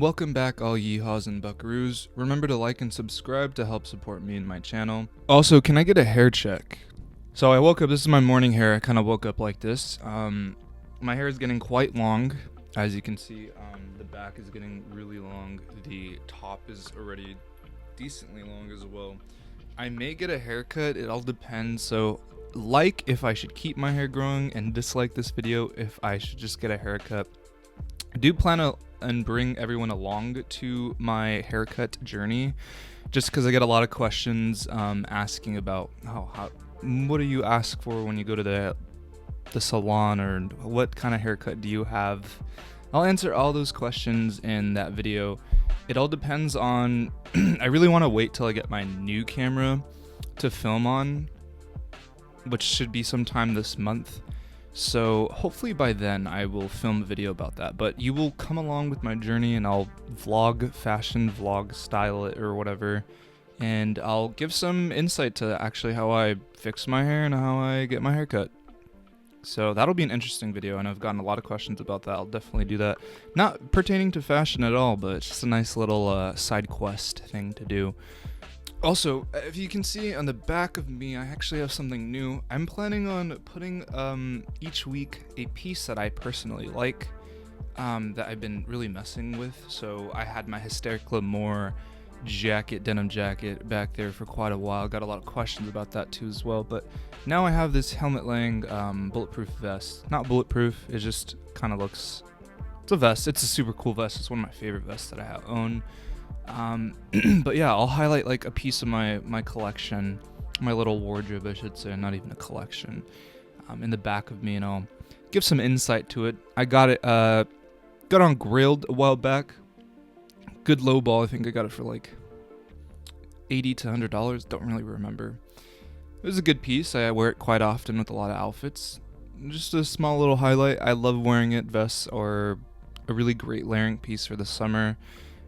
Welcome back, all yeehaws and buckaroos. Remember to like and subscribe to help support me and my channel. Also, can I get a hair check? So I woke up, this is my morning hair. I kind of woke up like this. My hair is getting quite long. As you can see, the back is getting really long. The top is already decently long as well. I may get a haircut, it all depends. So like if I should keep my hair growing, and dislike this video if I should just get a haircut. I do plan on bring everyone along to my haircut journey, just because I get a lot of questions asking about what do you ask for when you go to the salon, or what kind of haircut do you have. I'll answer all those questions in that video. It all depends on I really want to wait till I get my new camera to film on, which should be sometime this month. So hopefully by then I will film a video about that, but you will come along with my journey and I'll fashion vlog style it or whatever, and I'll give some insight to actually how I fix my hair and how I get my hair cut. So that'll be an interesting video, and I've gotten a lot of questions about that. I'll definitely do that. Not pertaining to fashion at all, but it's just a nice little side quest thing to do. Also, if you can see on the back of me, I actually have something new. I'm planning on putting each week a piece that I personally like, that I've been really messing with. So I had my Hysterical More denim jacket back there for quite a while. Got a lot of questions about that too as well. But now I have this Helmut Lang bulletproof vest. Not bulletproof, it just kind of looks, it's a vest. It's a super cool vest. It's one of my favorite vests that I own. But yeah, I'll highlight like a piece of my collection, my little wardrobe I should say, not even a collection, in the back of me, and I'll give some insight to it. I got it got on Grailed a while back. Good low ball. I think I got it for like $80 to $100. Don't really remember. It was a good piece. I wear it quite often with a lot of outfits. Just a small little highlight. I love wearing it. Vests are a really great layering piece for the summer,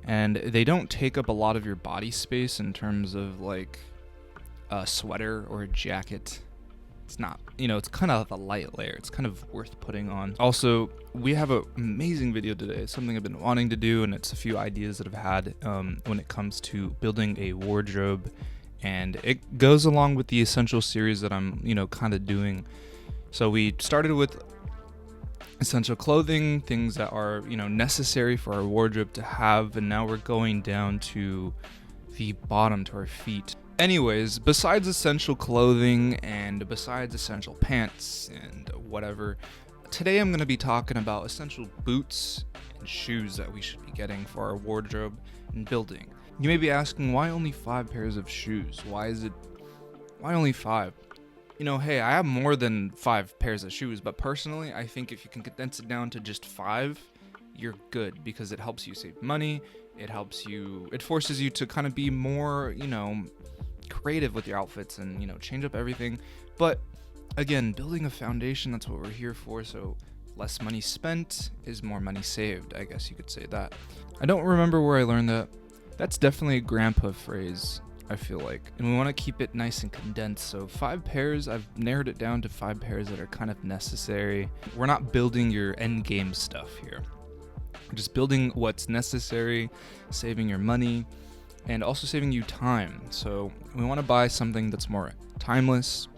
and they don't take up a lot of your body space in terms of like a sweater or a jacket. It's not, it's kind of a light layer. It's kind of worth putting on. Also, we have an amazing video today. It's something I've been wanting to do, and it's a few ideas that I've had when it comes to building a wardrobe, and it goes along with the essential series that I'm, kind of doing. So we started with essential clothing, things that are, necessary for our wardrobe to have, and now we're going down to the bottom, to our feet. Anyways, besides essential clothing and besides essential pants and whatever, today I'm going to be talking about essential boots and shoes that we should be getting for our wardrobe and building. You may be asking, why only 5 pairs of shoes? Why only 5? Hey, I have more than 5 pairs of shoes, but personally, I think if you can condense it down to just 5, you're good, because it helps you save money. It forces you to kind of be more, creative with your outfits and, change up everything. But again, building a foundation, that's what we're here for. So less money spent is more money saved, I guess you could say that. I don't remember where I learned that. That's definitely a grandpa phrase, I feel like, and we want to keep it nice and condensed. So 5 pairs, I've narrowed it down to 5 pairs that are kind of necessary. We're not building your end game stuff here. We're just building what's necessary, saving your money, and also saving you time. So we want to buy something that's more timeless,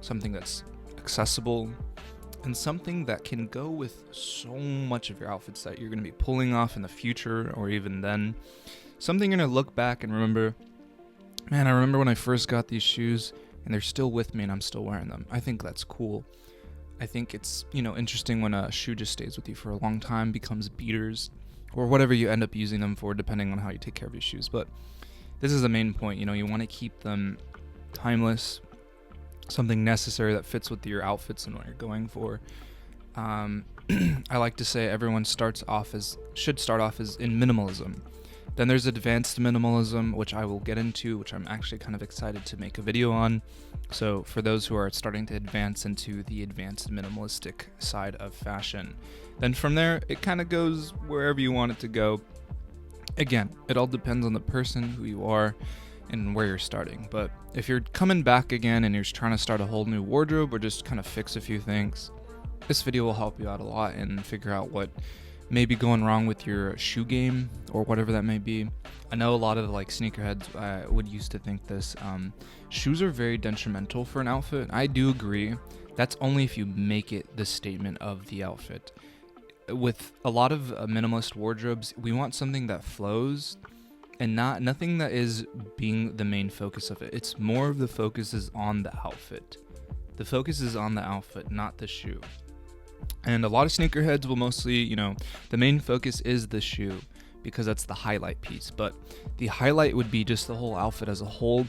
something that's accessible, and something that can go with so much of your outfits that you're going to be pulling off in the future, or even then. Something you're going to look back and remember, man, I remember when I first got these shoes and they're still with me and I'm still wearing them. I think that's cool. I think it's, interesting when a shoe just stays with you for a long time, becomes beaters, or whatever you end up using them for, depending on how you take care of your shoes. But this is the main point, you want to keep them timeless, something necessary that fits with your outfits and what you're going for. I like to say everyone should start off as in minimalism. Then there's advanced minimalism, which I will get into, which I'm actually kind of excited to make a video on. So for those who are starting to advance into the advanced minimalistic side of fashion. Then from there, it kind of goes wherever you want it to go. Again, it all depends on the person, who you are, and where you're starting. But if you're coming back again and you're trying to start a whole new wardrobe or just kind of fix a few things, this video will help you out a lot and figure out what maybe going wrong with your shoe game or whatever that may be. I know a lot of like sneakerheads would used to think this. Shoes are very detrimental for an outfit. I do agree. That's only if you make it the statement of the outfit. With a lot of minimalist wardrobes, we want something that flows and nothing that is being the main focus of it. It's more of the focus is on the outfit. The focus is on the outfit, not the shoe. And a lot of sneakerheads will mostly, the main focus is the shoe because that's the highlight piece. But the highlight would be just the whole outfit as a whole.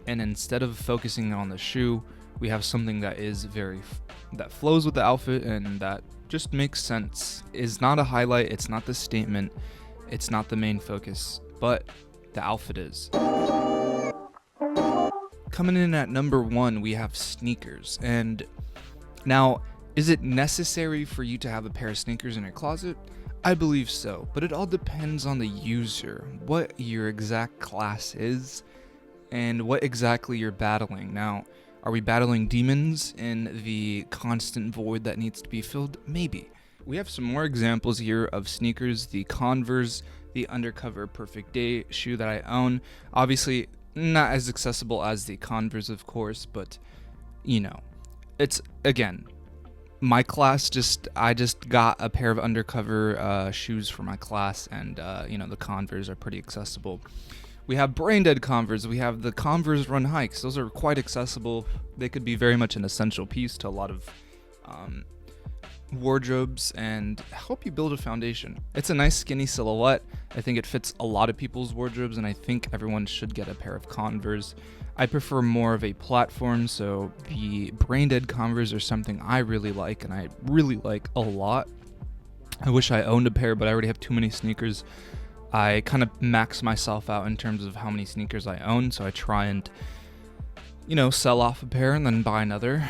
And instead of focusing on the shoe, we have something that is that flows with the outfit and that just makes sense. Is not a highlight. It's not the statement. It's not the main focus, but the outfit is. Coming in at number 1, we have sneakers. And now, is it necessary for you to have a pair of sneakers in your closet? I believe so, but it all depends on the user, what your exact class is, and what exactly you're battling. Now, are we battling demons in the constant void that needs to be filled? Maybe. We have some more examples here of sneakers, the Converse, the Undercover Perfect Day shoe that I own. Obviously, not as accessible as the Converse, of course, but, it's, again, my class I just got a pair of Undercover shoes for my class, and, the Converse are pretty accessible. We have brain dead Converse. We have the Converse Run Hikes. Those are quite accessible. They could be very much an essential piece to a lot of wardrobes and help you build a foundation. It's a nice skinny silhouette. I think it fits a lot of people's wardrobes, and I think everyone should get a pair of Converse. I prefer more of a platform, so the brain dead Converse are something I really like, and I really like a lot. I wish I owned a pair, but I already have too many sneakers. I kind of max myself out in terms of how many sneakers I own, so I try and, sell off a pair and then buy another.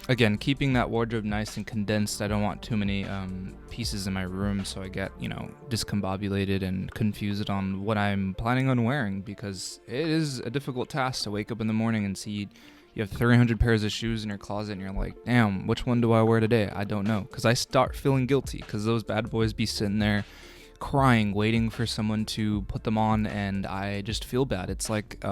Again, keeping that wardrobe nice and condensed. I don't want too many pieces in my room, so I get, discombobulated and confused on what I'm planning on wearing, because it is a difficult task to wake up in the morning and see you have 300 pairs of shoes in your closet, and you're like, damn, which one do I wear today? I don't know, because I start feeling guilty, because those bad boys be sitting there crying, waiting for someone to put them on, and I just feel bad. It's like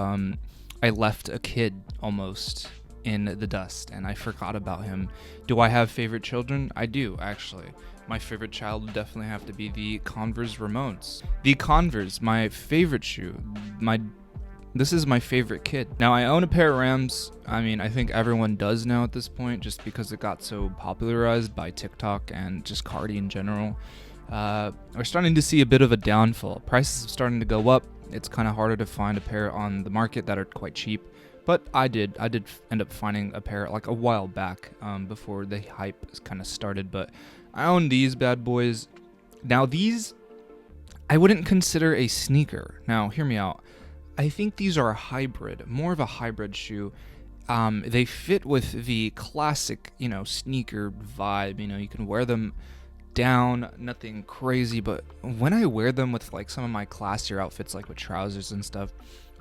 I left a kid almost in the dust, and I forgot about him. Do I have favorite children? I do, actually. My favorite child would definitely have to be the Converse Ramones. The Converse, my favorite shoe. This is my favorite kid. Now, I own a pair of Rams. I think everyone does now at this point, just because it got so popularized by TikTok and just Cardi in general. We're starting to see a bit of a downfall. Prices are starting to go up. It's kind of harder to find a pair on the market that are quite cheap, but I did end up finding a pair like a while back, before the hype kind of started. But I own these bad boys. Now, these I wouldn't consider a sneaker. Now, hear me out. I think these are a hybrid, more of a hybrid shoe. They fit with the classic, sneaker vibe. You can wear them down, nothing crazy, but when I wear them with like some of my classier outfits, like with trousers and stuff,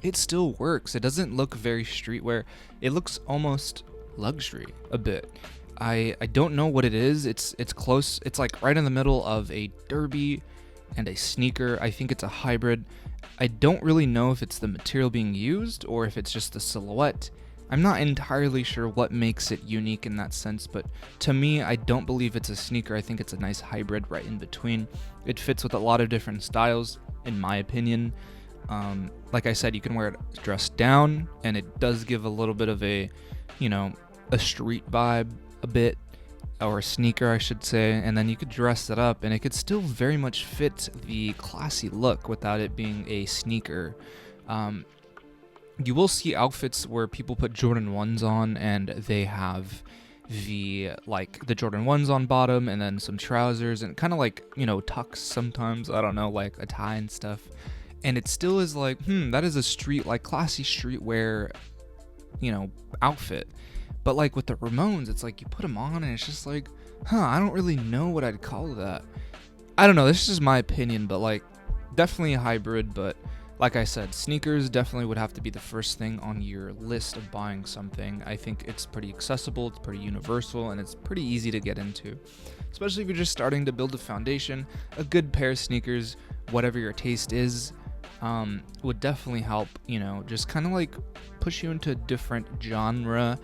it still works. It doesn't look very streetwear. It looks almost luxury a bit. I don't know what it is. It's close. It's like right in the middle of a derby and a sneaker. I think it's a hybrid. I don't really know if it's the material being used or if it's just the silhouette. I'm not entirely sure what makes it unique in that sense, but to me, I don't believe it's a sneaker. I think it's a nice hybrid right in between. It fits with a lot of different styles, in my opinion. Like I said, you can wear it dressed down, and it does give a little bit of a street vibe a bit, or a sneaker, I should say, and then you could dress it up, and it could still very much fit the classy look without it being a sneaker. You will see outfits where people put Jordan 1s on, and they have the Jordan 1s on bottom, and then some trousers, and kind of like, tucks sometimes, I don't know, like a tie and stuff. And it still is like, that is a classy streetwear, outfit. But like with the Ramones, it's like you put them on, and it's just like, I don't really know what I'd call that. I don't know, this is just my opinion, but like, definitely a hybrid, but Like I said, sneakers definitely would have to be the first thing on your list of buying something. I think it's pretty accessible, it's pretty universal, and it's pretty easy to get into. Especially if you're just starting to build a foundation. A good pair of sneakers, whatever your taste is, would definitely help, just kind of like push you into a different genre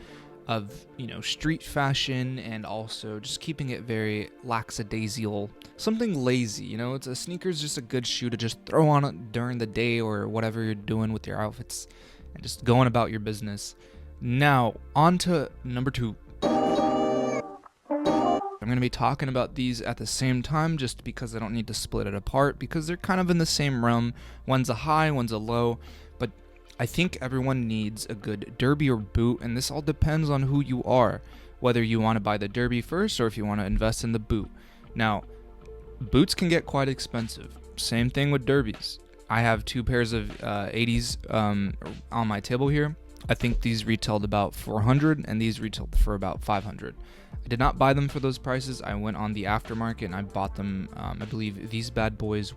of, street fashion, and also just keeping it very lackadaisical, something lazy. It's a sneaker's just a good shoe to just throw on it during the day or whatever you're doing with your outfits and just going about your business. Now, on to number 2. I'm going to be talking about these at the same time just because I don't need to split it apart, because they're kind of in the same realm. One's a high, one's a low, but I think everyone needs a good derby or boot, and this all depends on who you are, whether you want to buy the derby first or if you want to invest in the boot. Now, boots can get quite expensive. Same thing with derbies. I have 2 pairs of eytys on my table here. I think these retailed about $400 and these retailed for about $500. I did not buy them for those prices. I went on the aftermarket and I bought them. I believe these bad boys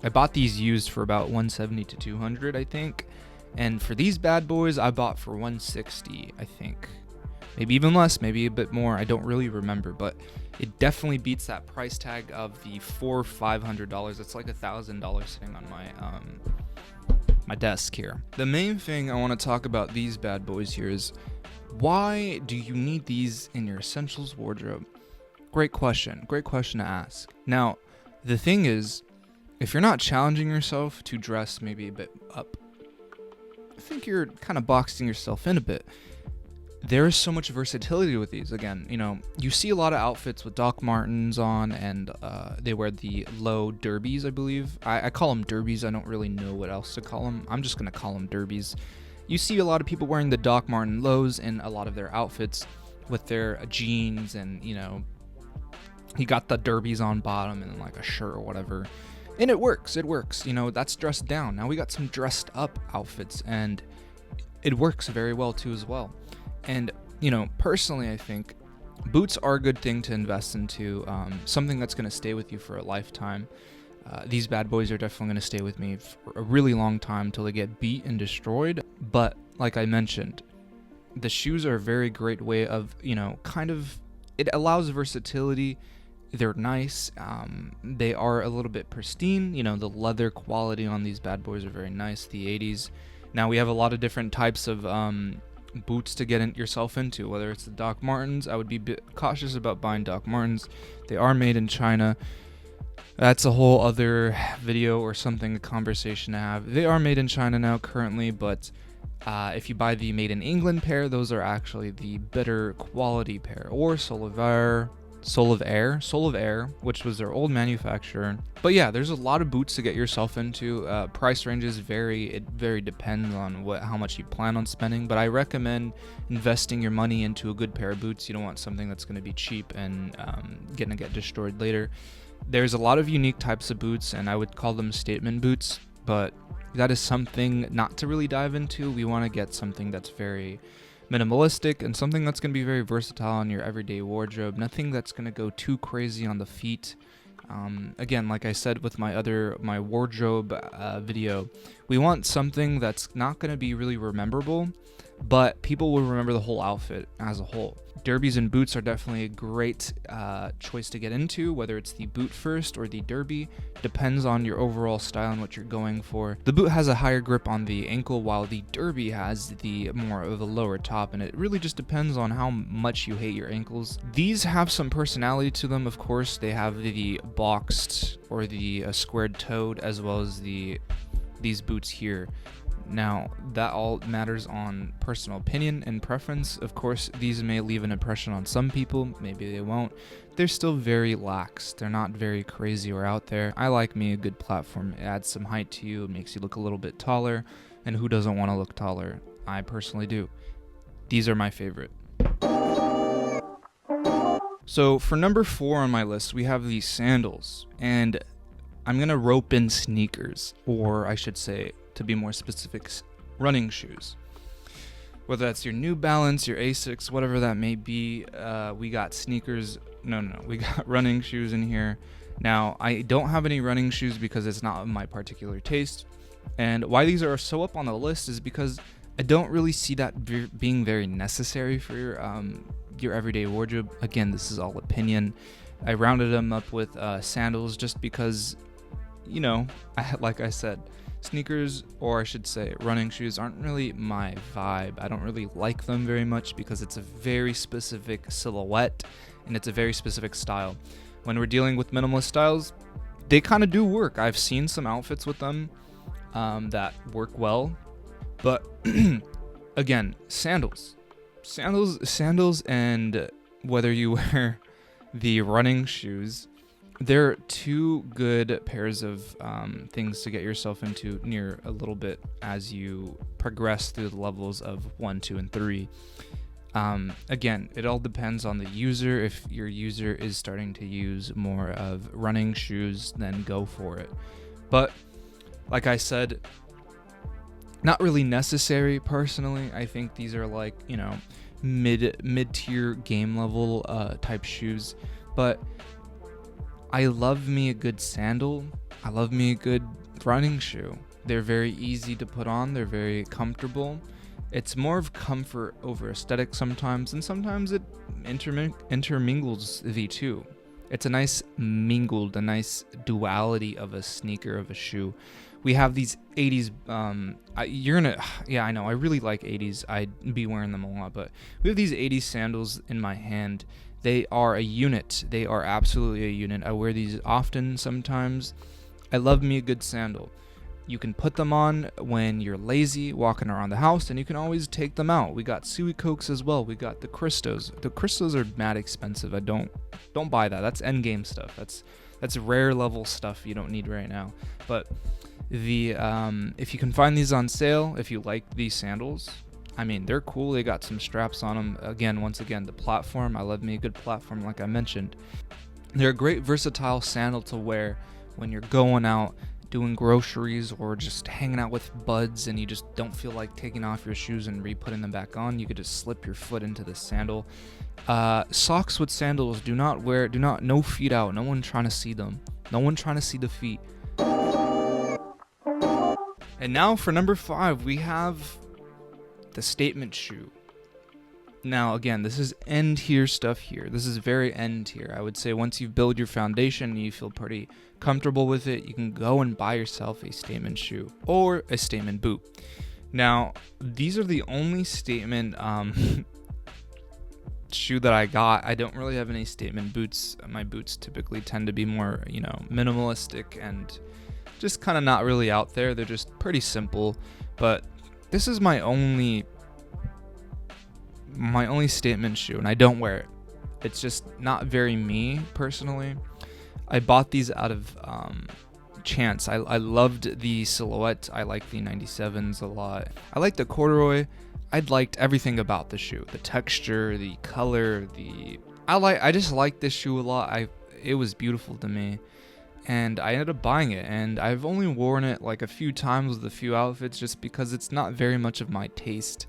I bought these used for about $170 to $200, I think. And for these bad boys, I bought for $160, I think. Maybe even less, maybe a bit more. I don't really remember, but it definitely beats that price tag of the $400-$500. It's like $1,000 sitting on my desk here. The main thing I want to talk about these bad boys here is, why do you need these in your essentials wardrobe? Great question to ask. Now, the thing is, if you're not challenging yourself to dress maybe a bit up, I think you're kind of boxing yourself in a bit. There is so much versatility with these. Again, you see a lot of outfits with Doc Martens on, and they wear the low derbies, I believe. I call them derbies. I don't really know what else to call them. I'm just going to call them derbies. You see a lot of people wearing the Doc Marten lows in a lot of their outfits with their jeans, and, he got the derbies on bottom and like a shirt or whatever. And it works. That's dressed down. Now we got some dressed up outfits, and it works very well too as well. And, personally, I think boots are a good thing to invest into, something that's going to stay with you for a lifetime. These bad boys are definitely going to stay with me for a really long time till they get beat and destroyed. But like I mentioned, the shoes are a very great way of, it allows versatility. They're nice. They are a little bit pristine. The leather quality on these bad boys are very nice. The eytys. Now we have a lot of different types of boots to get yourself into, whether it's the Doc Martens. I would be a bit cautious about buying Doc Martens. They are made in China. That's a whole other video or something, a conversation to have. They are made in China now currently, but if you buy the made in England pair, those are actually the better quality pair. Or Soul of Air, which was their old manufacturer. But yeah, there's a lot of boots to get yourself into. Price ranges vary. It very depends on how much you plan on spending, but I recommend investing your money into a good pair of boots. You don't want something that's going to be cheap and gonna get destroyed later. There's a lot of unique types of boots, and I would call them statement boots, but that is something not to really dive into. We want to get something that's very minimalistic and something that's going to be very versatile in your everyday wardrobe. Nothing that's going to go too crazy on the feet. Again, like I said with my wardrobe video, we want something that's not going to be really memorable, but people will remember the whole outfit as a whole. Derbies and boots are definitely a great choice to get into, whether it's the boot first or the derby. Depends on your overall style and what you're going for. The boot has a higher grip on the ankle, while the derby has the more of a lower top, and it really just depends on how much you hate your ankles. These have some personality to them, of course. They have the boxed or the squared toed, as well as these boots here. Now, that all matters on personal opinion and preference. Of course, these may leave an impression on some people, maybe they won't. They're still very lax. They're not very crazy or out there. I like me a good platform. It adds some height to you, it makes you look a little bit taller, and who doesn't want to look taller? I personally do. These are my favorite. So for number 4 on my list, we have these sandals, and I'm going to rope in sneakers, or I should say, to be more specific, running shoes. Whether that's your New Balance, your Asics, whatever that may be, we got sneakers. No, we got running shoes in here. Now, I don't have any running shoes because it's not my particular taste. And why these are so up on the list is because I don't really see that being very necessary for your everyday wardrobe. Again, this is all opinion. I rounded them up with sandals just because, you know, like I said, sneakers, or I should say running shoes, aren't really my vibe. I don't really like them very much because it's a very specific silhouette and it's a very specific style. When we're dealing with minimalist styles, they kind of do work. I've seen some outfits with them that work well, but again, sandals, and whether you wear the running shoes, they're two good pairs of things to get yourself into near a little bit as you progress through the levels of 1, 2, and 3. Again, it all depends on the user. If your user is starting to use more of running shoes, then go for it. But like I said, not really necessary personally. I think these are like, you know, mid-tier game level type shoes. But I love me a good sandal. I love me a good running shoe. They're very easy to put on. They're very comfortable. It's more of comfort over aesthetic sometimes, and sometimes it intermingles the two. It's a nice mingled, a nice duality of a sneaker, of a shoe. We have these 80s, yeah, I know, I really like 80s. I'd be wearing them a lot, but we have these 80s sandals in my hand. They are a unit. They are absolutely a unit. I wear these often sometimes. I love me a good sandal. You can put them on when you're lazy, walking around the house, and you can always take them out. We got Suey Cokes as well. We got the Cristos. The Cristos are mad expensive. I don't buy that. That's endgame stuff. That's rare level stuff you don't need right now. But the if you can find these on sale, if you like these sandals, I mean, they're cool. They got some straps on them. Once again, the platform. I love me a good platform, like I mentioned. They're a great versatile sandal to wear when you're going out, doing groceries, or just hanging out with buds and you just don't feel like taking off your shoes and re-putting them back on. You could just slip your foot into the sandal. Socks with sandals, no feet out. No one trying to see them. No one trying to see the feet. And now for number 5, we have the statement shoe. Now, again, this is end tier stuff here. This is very end tier. I would say once you've built your foundation and you feel pretty comfortable with it, you can go and buy yourself a statement shoe or a statement boot. Now, these are the only statement shoe that I got. I don't really have any statement boots. My boots typically tend to be more, you know, minimalistic and just kind of not really out there. They're just pretty simple. But this is my only statement shoe, and I don't wear it. It's just not very me personally. I bought these out of chance. I loved the silhouette. I like the 97s a lot. I like the corduroy. I liked everything about the shoe, the texture, the color, I just liked this shoe a lot. It was beautiful to me, and I ended up buying it, and I've only worn it like a few times with a few outfits just because it's not very much of my taste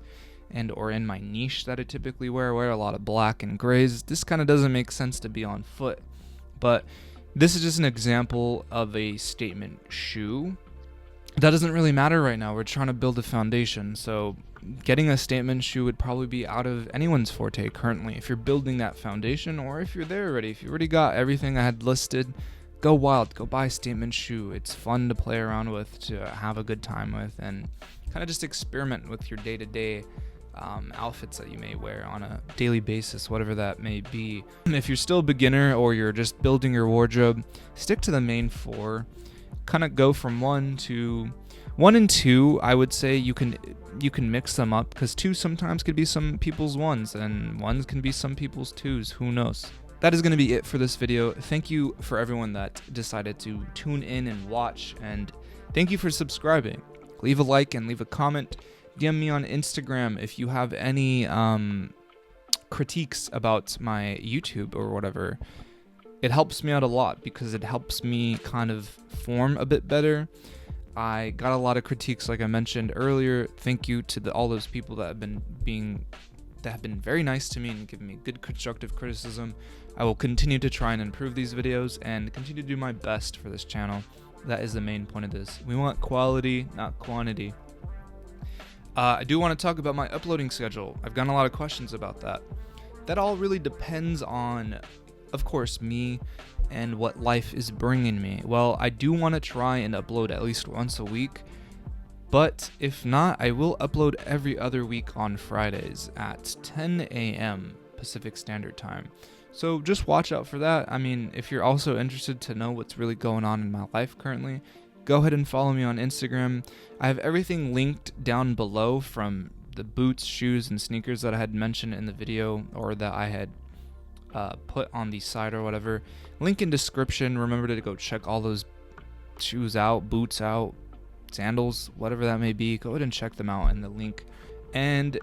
and or in my niche that I typically wear. I wear a lot of black and grays. This kind of doesn't make sense to be on foot, but this is just an example of a statement shoe. That doesn't really matter right now. We're trying to build a foundation, so getting a statement shoe would probably be out of anyone's forte currently. If you're building that foundation, or if you're there already, if you already got everything I had listed, go wild, go buy a statement shoe. It's fun to play around with, to have a good time with, and kind of just experiment with your day-to-day outfits that you may wear on a daily basis, whatever that may be. If you're still a beginner or you're just building your wardrobe, stick to the main 4. Kind of go from 1 and 2. I would say you can mix them up, because 2 sometimes could be some people's 1s and 1s can be some people's 2s. Who knows? That is going to be it for this video. Thank you for everyone that decided to tune in and watch, and thank you for subscribing. Leave a like and leave a comment. DM me on Instagram if you have any critiques about my YouTube or whatever. It helps me out a lot because it helps me kind of form a bit better. I got a lot of critiques, like I mentioned earlier. Thank you to all those people that have been very nice to me and giving me good constructive criticism. I will continue to try and improve these videos and continue to do my best for this channel. That is the main point of this. We want quality, not quantity. I do want to talk about my uploading schedule. I've gotten a lot of questions about that. That all really depends on, of course, me and what life is bringing me. Well, I do want to try and upload at least once a week, but if not, I will upload every other week on Fridays at 10 a.m. Pacific Standard Time. So just watch out for that. I mean, if you're also interested to know what's really going on in my life currently, go ahead and follow me on Instagram. I have everything linked down below, from the boots, shoes, and sneakers that I had mentioned in the video, or that I had put on the side or whatever. Link in description. Remember to go check all those shoes out, boots out, sandals, whatever that may be. Go ahead and check them out in the link. And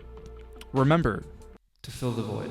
remember to fill the void.